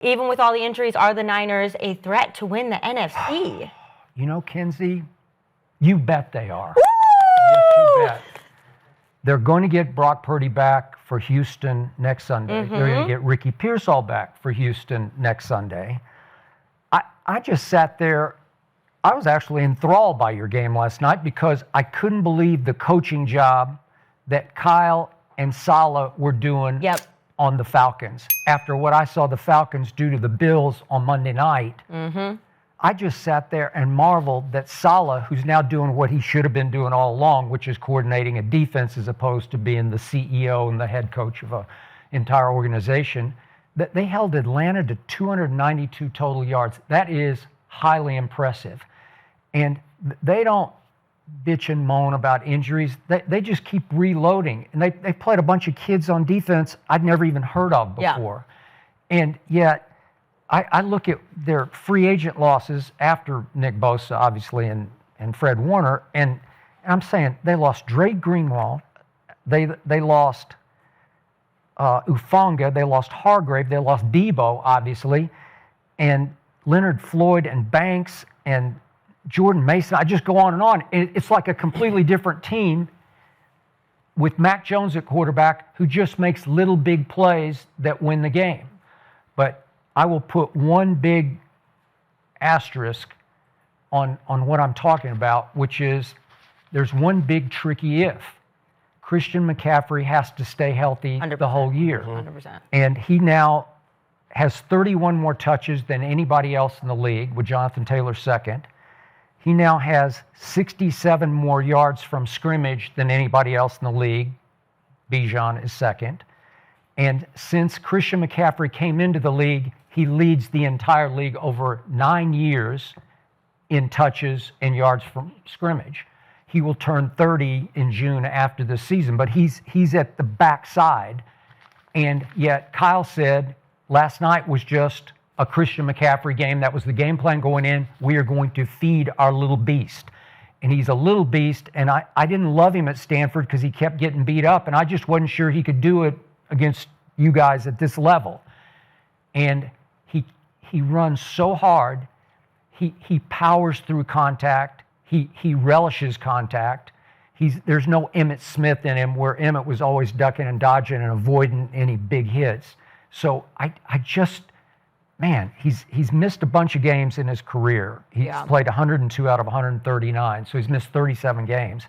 even with all the injuries, are the Niners a threat to win the NFC? You know, Kenzie, you bet they are. Woo! Yes, you bet. They're going to get Brock Purdy back for Houston next Sunday. They're going to get Ricky Pearsall back for Houston next Sunday. I just sat there. I was actually enthralled by your game last night because I couldn't believe the coaching job that Kyle and Saleh were doing on the Falcons. After what I saw the Falcons do to the Bills on Monday night, I just sat there and marveled that Saleh, who's now doing what he should have been doing all along, which is coordinating a defense as opposed to being the CEO and the head coach of an entire organization, that they held Atlanta to 292 total yards. That is highly impressive. And they don't bitch and moan about injuries. They just keep reloading. And they played a bunch of kids on defense I'd never even heard of before. And yet, I look at their free agent losses after Nick Bosa, obviously, and Fred Warner, and I'm saying they lost Dre Greenwald, they lost Ufanga, they lost Hargrave, they lost Debo, obviously, and Leonard Floyd and Banks and Jordan Mason. I just go on and on. It's like a completely different team with Mac Jones at quarterback who just makes little big plays that win the game. But I will put one big asterisk on what I'm talking about, which is there's one big tricky if. Christian McCaffrey has to stay healthy 100%. The whole year. 100%. And he now has 31 more touches than anybody else in the league, with Jonathan Taylor second. He now has 67 more yards from scrimmage than anybody else in the league. Bijan is second. And since Christian McCaffrey came into the league, he leads the entire league over 9 years in touches and yards from scrimmage. He will turn 30 in June after the season, but he's at the backside. And yet Kyle said last night was just a Christian McCaffrey game. That was the game plan going in. We are going to feed our little beast. And he's a little beast, and I didn't love him at Stanford because he kept getting beat up, and I just wasn't sure he could do it against you guys at this level. And he runs so hard. He powers through contact. He relishes contact. There's no Emmitt Smith in him, where Emmitt was always ducking and dodging and avoiding any big hits. So I just, man, he's missed a bunch of games in his career. He's played 102 out of 139, so he's missed 37 games.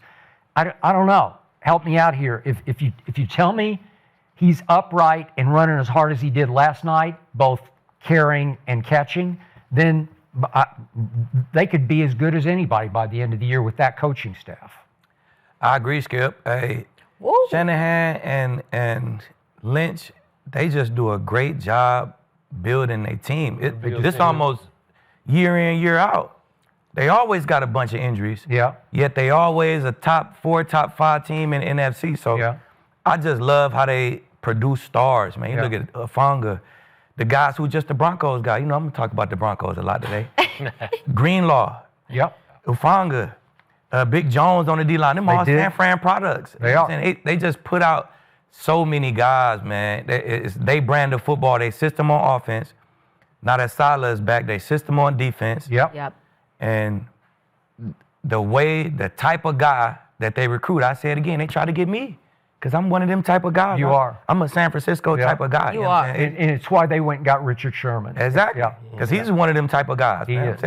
I don't know. Help me out here. If you tell me he's upright and running as hard as he did last night, both carrying and catching, then they could be as good as anybody by the end of the year with that coaching staff. I agree, Skip. Hey, Shanahan and Lynch, they just do a great job building a team. This almost year in, year out. They always got a bunch of injuries. Yeah. Yet they always a top 4, top 5 team in the NFC. So I just love how they produce stars, man. You look at Ufanga, the guys who just the Broncos guy. You know, I'm going to talk about the Broncos a lot today. Greenlaw. Ufanga. Big Jones on the D-line. Them all San Fran products. They just put out so many guys, man. They brand of football. They system on offense. Now that Saleh is back, they system on defense. And the type of guy that they recruit, I say it again, they try to get me. Because I'm one of them type of guys. You are. I'm a San Francisco type of guy. You are. And it's why they went and got Richard Sherman. Exactly. Because he's one of them type of guys. He is.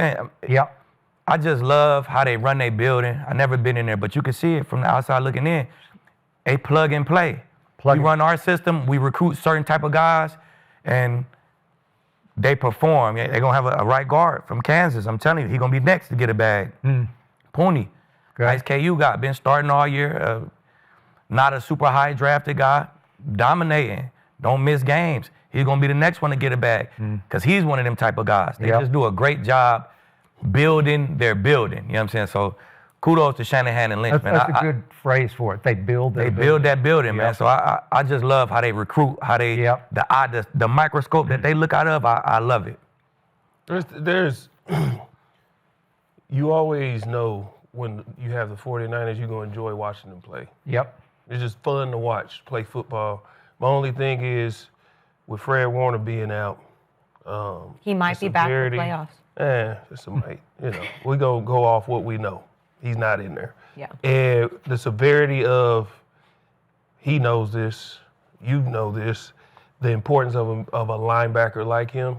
I just love how they run their building. I've never been in there, but you can see it from the outside looking in. They plug and play. We run our system. We recruit certain type of guys, and they perform. They're going to have a right guard from Kansas. I'm telling you, he's going to be next to get a bag. Pooney. Nice KU guy. Been starting all year. Not a super high drafted guy. Dominating. Don't miss games. He's going to be the next one to get a bag because he's one of them type of guys. They just do a great job building their building. You know what I'm saying? So kudos to Shanahan and Lynch, man. That's a good phrase for it. They build their building. Build that building, man. So I just love how they recruit, how they the microscope that they look out of. I love it. There's you always know when you have the 49ers, you're going to enjoy watching them play. It's just fun to watch, play football. My only thing is, with Fred Warner being out, He might be back for playoffs. It's a might. We gonna go off what we know. He's not in there. Yeah. And the severity of, he knows this, you know this, the importance of a linebacker like him.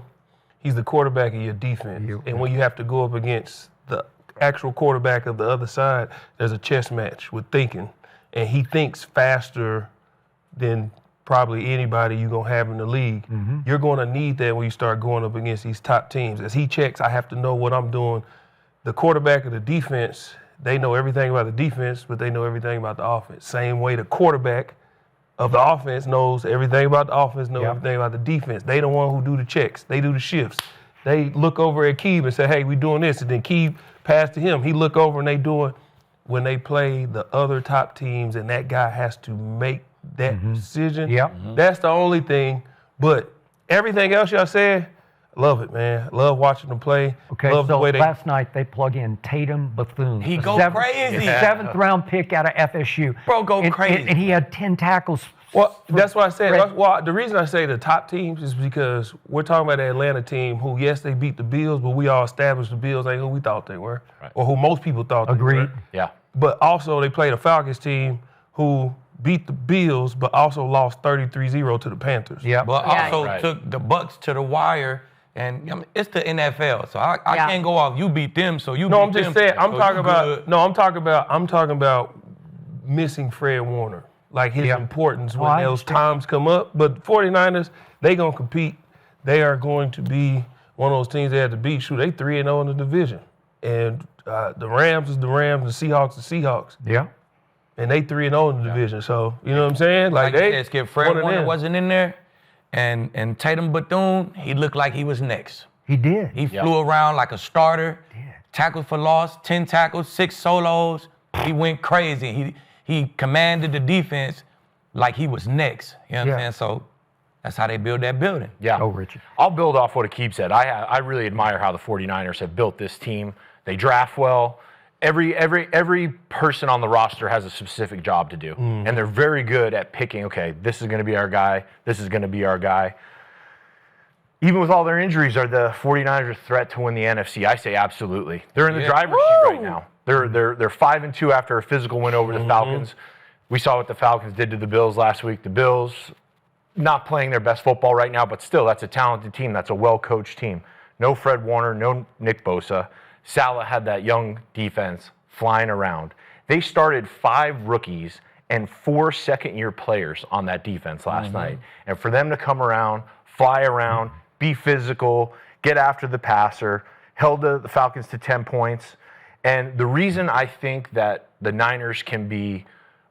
He's the quarterback of your defense. And when you have to go up against the actual quarterback of the other side, there's a chess match with thinking. And he thinks faster than probably anybody you're going to have in the league. You're going to need that when you start going up against these top teams. As he checks, I have to know what I'm doing. The quarterback of the defense, they know everything about the defense, but they know everything about the offense. Same way the quarterback of the offense knows everything about the offense, knows everything about the defense. They the one who do the checks. They do the shifts. They look over at Keeb and say, hey, we doing this. And then Keeb pass to him. He look over and they doing, when they play the other top teams and that guy has to make that decision. That's the only thing. But everything else y'all said, love it, man. Love watching them play. Okay, love so the way they last night they plug in Tatum Bethune. He go crazy. 7th round pick out of FSU. Bro, go crazy. And he had 10 tackles. Well, that's what I said. Well, the reason I say the top teams is because we're talking about the Atlanta team who, yes, they beat the Bills, but we all established the Bills ain't who we thought they were, or who most people thought they were. Agreed. Yeah. But also they played a Falcons team who beat the Bills, but also lost 33-0 to the Panthers. But also took the Bucks to the wire. And I mean, it's the NFL, so I can't go off. You beat them, so you. No, beat I'm just them, saying. so I'm talking about. good. No, I'm talking about missing Fred Warner, like his importance when those times come up. But 49ers, they gonna compete. They are going to be one of those teams they have to beat. Shoot, they 3-0 in the division, and the Rams is the Rams, the Seahawks, the Seahawks. Yeah. And they 3-0 in the division. So you know what I'm saying? Like they. you said, Skip, Fred Warner wasn't in there, and Tatum Bethune, he looked like he was next. He did. He flew around like a starter. Tackles for loss, 10 tackles, 6 solos. He went crazy. He commanded the defense like he was next. You know what I'm saying? So that's how they build that building. Yeah. Oh, Richard. I'll build off what Akeem said. I really admire how the 49ers have built this team. They draft well. Every person on the roster has a specific job to do. And they're very good at picking, okay, this is going to be our guy. This is going to be our guy. Even with all their injuries, are the 49ers a threat to win the NFC? I say absolutely. They're in the driver's seat right now. They're 5-2 after a physical win over the Falcons. We saw what the Falcons did to the Bills last week. The Bills not playing their best football right now, but still, that's a talented team. That's a well-coached team. No Fred Warner, no Nick Bosa. Salah had that young defense flying around. They started 5 rookies and 4 second-year players on that defense last night. And for them to come around, fly around, be physical, get after the passer, held the Falcons to 10 points. And the reason I think that the Niners can be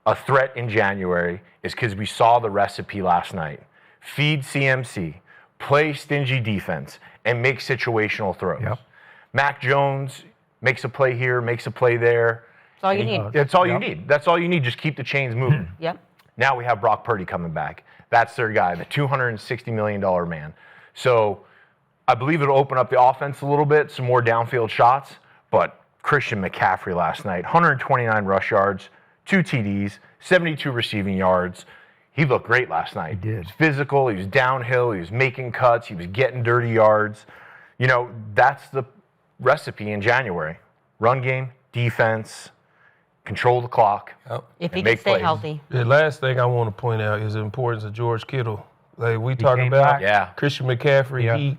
a threat in January is because we saw the recipe last night. Feed CMC, play stingy defense, and make situational throws. Mac Jones makes a play here, makes a play there. That's all you need. That's all you need. That's all you need. Just keep the chains moving. Now we have Brock Purdy coming back. That's their guy, the $260 million man. So I believe it'll open up the offense a little bit, some more downfield shots. But Christian McCaffrey last night, 129 rush yards, 2 TDs, 72 receiving yards. He looked great last night. He did. He was physical, he was downhill, he was making cuts, he was getting dirty yards. You know, that's the recipe in January. Run game, defense, control the clock. If he can stay healthy. The last thing I want to point out is the importance of George Kittle. Like we talking about Christian McCaffrey, he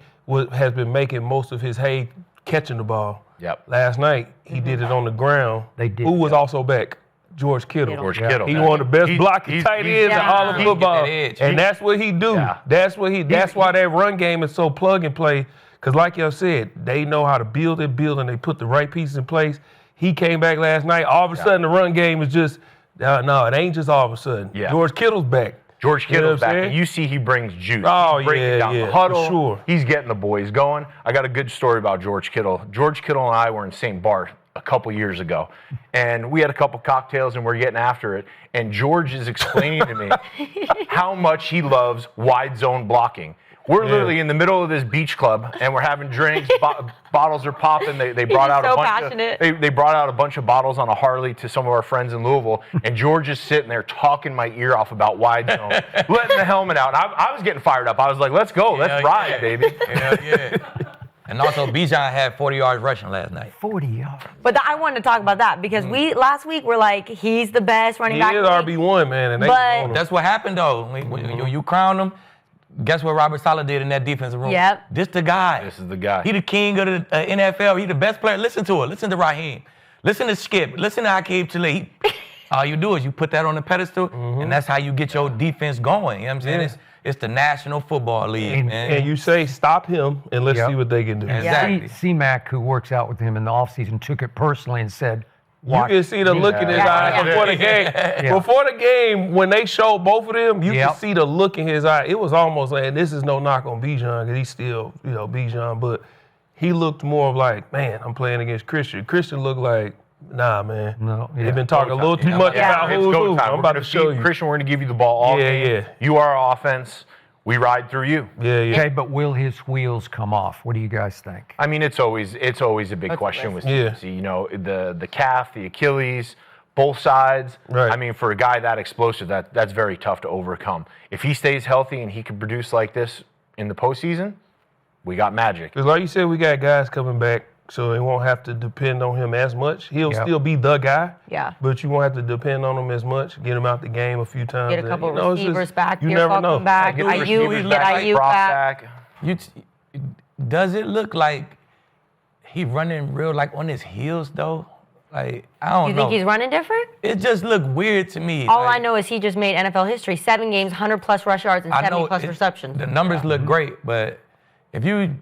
has been making most of his hay catching the ball. Last night, he did it on the ground. They did. Who was also back? George Kittle. George Kittle. He's one of the best blocking tight ends in all of football. And that's what he do. That's why that run game is so plug and play. Because like y'all said, they know how to build and they put the right pieces in place. He came back last night. All of a sudden, the run game is just, no, it ain't just all of a sudden. George Kittle's back. George Kittle's back, and you see he brings juice. Oh, He's breaking down the huddle. For sure. He's getting the boys going. I got a good story about George Kittle. George Kittle and I were in St. Bart a couple years ago, and we had a couple cocktails, and we're getting after it, and George is explaining to me how much he loves wide zone blocking. We're literally in the middle of this beach club, and we're having drinks. Bottles are popping. They brought out so a bunch passionate. of they brought out a bunch of bottles on a Harley to some of our friends in Louisville, and George is sitting there talking my ear off about wide zone, letting the helmet out. And I was getting fired up. I was like, "Let's go, let's ride, baby." Hell yeah. And also, Bijan had 40 yards rushing last night. 40 yards. But I wanted to talk about that because last week we're like, he's the best running He back. is RB1, man, and they But- own him. That's what happened, though. When you crowned him, guess what Robert Saleh did in that defensive room? Yep. This the guy. This is the guy. He the king of the NFL. He the best player. Listen to it. Listen to Raheem. Listen to Skip. Listen to Aqib Talib. All you do is you put that on the pedestal, and that's how you get your defense going. You know what I'm saying? It's the National Football League, man. And you say, stop him, and let's Yep. see what they can do. Exactly. C-Mac, who works out with him in the offseason, took it personally and said, You can see the look in his Yeah. eye Yeah. before the game. Yeah. Before the game, when they showed both of them, you Yep. could see the look in his eye. It was almost like, and this is no knock on Bijan, because he's still, Bijan, but he looked more of like, man, I'm playing against Christian. Christian looked like, nah, man. No, yeah. They've been talking a little too much about It's who's go who. time. I'm We're about gonna to show feed you. Christian, we're going to give you the ball all Yeah, game. yeah. You are our offense. We ride through you. Yeah, yeah. okay, but will his wheels come off? What do you guys think? I mean, it's always a big question with Yeah. CMC. You know, the calf, the Achilles, both sides. Right. I mean, for a guy that explosive, that's very tough to overcome. If he stays healthy and he can produce like this in the postseason, we got magic. Because like you said, we got guys coming back, so they won't have to depend on him as much. He'll Yep. still be the guy. Yeah. But you won't have to depend on him as much. Get him out the game a few times. Get a couple and, it's just- receivers back. You Pierre never know. Falcon back. Get the Ayuk, receivers get back, Ayuk props back. Does it look like he running real like on his heels though? Like I don't You know. think he's running different? It just looked weird to me. All like, I know is he just made NFL history. 7 games, 100+ rush yards, and I know 70+ receptions. The numbers look great, but if you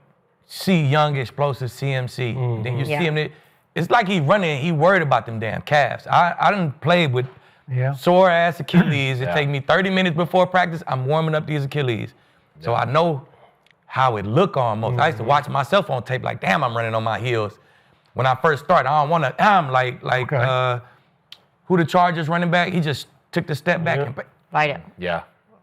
see young, explosive CMC, then you Yeah. see him. It's like he running. He worried about them damn calves. I didn't play with sore ass Achilles. It take me 30 minutes before practice. I'm warming up these Achilles, so I know how it look almost. I used to watch myself on tape. Like, damn, I'm running on my heels. When I first started, I don't want to. I'm like who the Chargers running back? He just took the step back and. Fight it. Yeah.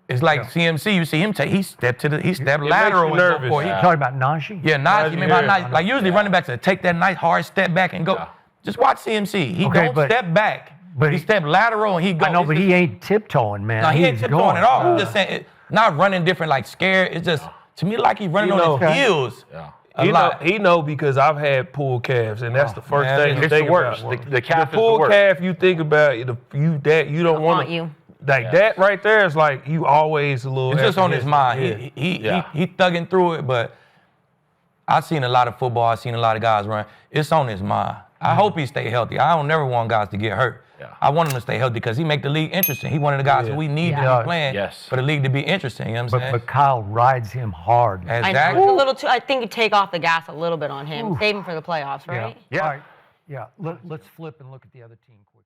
It's like CMC. You see him take. He stepped lateral you and go nervous. for it. You talking about Najee? Yeah, Najee. Remember how yeah. nice? Like usually running backs take that nice hard step back and go. Yeah. Just watch CMC. He Okay, don't but- step back. but he he- step lateral and he goes. I know, but he ain't tiptoeing, man. No, he ain't He's tiptoeing going. at all. I'm just saying, not running different, like scared. It's just to me like he running You know- on his heels. Yeah. A He lot. know because I've had pulled calves, and that's the first man, thing you It's think the worst. about. The calf is the Pulled worst. calf, you think about it, you don't want want you. Like that right there is like you always a little. It's just on his apprehensive. mind. He Yeah. thugging through it, but I've seen a lot of football. I've seen a lot of guys run. It's on his mind. I hope he stay healthy. I don't never want guys to get hurt. Yeah. I want him to stay healthy because he make the league interesting. He one of the guys Yeah. who we need to Yeah. be playing Yes. for the league to be interesting. You know what I'm saying? But Kyle rides him hard. I know. Exactly. It's a little too. I think you take off the gas a little bit on him. Save him for the playoffs, right? Yeah. All right. Yeah. Let's flip and look at the other team quickly.